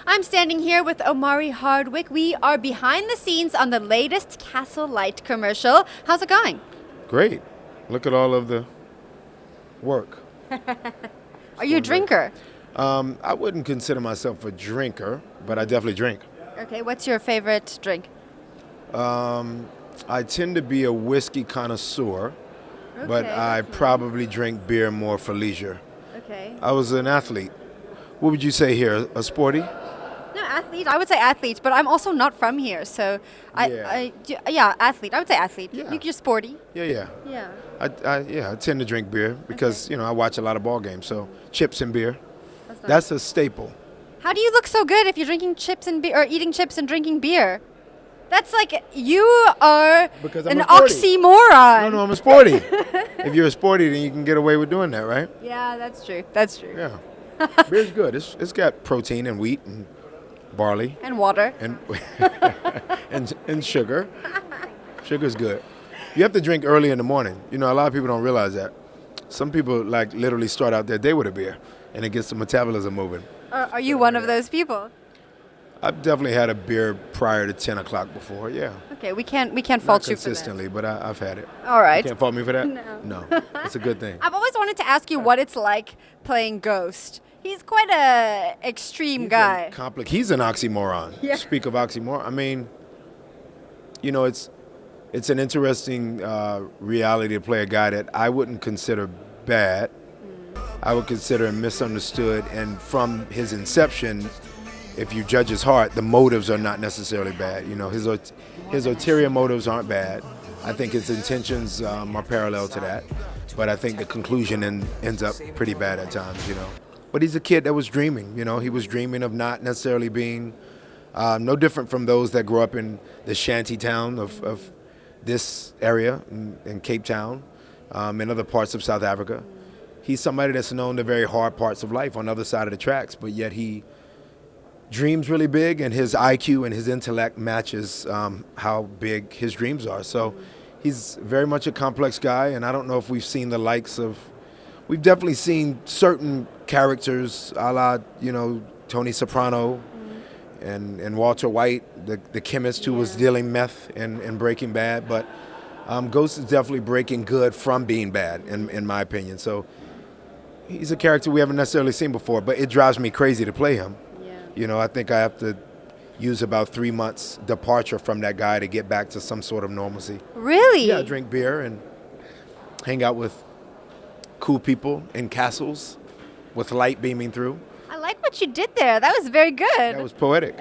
I'm standing here with Omari Hardwick. We are behind the scenes on the latest Castle Light commercial. How's it going? Great. Look at all of the work. Are you a drinker? I wouldn't consider myself a drinker, but I definitely drink. Okay, what's your favorite drink? I tend to be a whiskey connoisseur, but Okay, I that's probably drink beer more for leisure. Okay. I was an athlete. What would you say here? A sporty? No, athlete. I would say athlete, but I'm also not from here, so Yeah. athlete. I would say athlete. Yeah. You're sporty. Yeah. Yeah. I tend to drink beer because, I watch a lot of ball games, so chips and beer. That's nice. That's a staple. How do you look so good if you're drinking chips and beer or eating chips and drinking beer? That's like you are Because I'm an a sporty. oxymoron. No, I'm a sporty. If you're a sporty, then you can get away with doing that, right? Yeah, that's true. That's true. Yeah. Beer's good. It's got protein and wheat and barley And water. and and sugar. Sugar's good. You have to drink early in the morning. A lot of people don't realize that. Some people literally start out their day with a beer, and it gets the metabolism moving. Are you one of those people? I've definitely had a beer prior to 10 o'clock before. Yeah. Okay, we can't Not fault you for that. consistently, but I've had it. All right. You can't fault me for that? No. No. It's a good thing. I've always wanted to ask you what it's like playing Ghost. He's quite a extreme guy. He's an oxymoron. Yeah. Speak of oxymoron. I mean, it's an interesting reality to play a guy that I wouldn't consider bad. I would consider him misunderstood, and from his inception, if you judge his heart, the motives are not necessarily bad. His ulterior motives aren't bad. I think his intentions are parallel to that, but I think the conclusion ends up pretty bad at times. But he's a kid that was dreaming. He was dreaming of not necessarily being no different from those that grew up in the shanty town of this area in Cape Town, and other parts of South Africa. He's somebody that's known the very hard parts of life on the other side of the tracks, but yet he dreams really big, and his IQ and his intellect matches how big his dreams are. So he's very much a complex guy, and I don't know if we've seen the likes of. We've definitely seen certain characters, a la Tony Soprano and Walter White, the chemist who was dealing meth in Breaking Bad. But Ghost is definitely breaking good from being bad, in my opinion. So he's a character we haven't necessarily seen before, but it drives me crazy to play him. Yeah. I think I have to use about 3 months departure from that guy to get back to some sort of normalcy. Really? Yeah, drink beer and hang out with cool people in castles with light beaming through. I like what you did there. That was very good. That was poetic.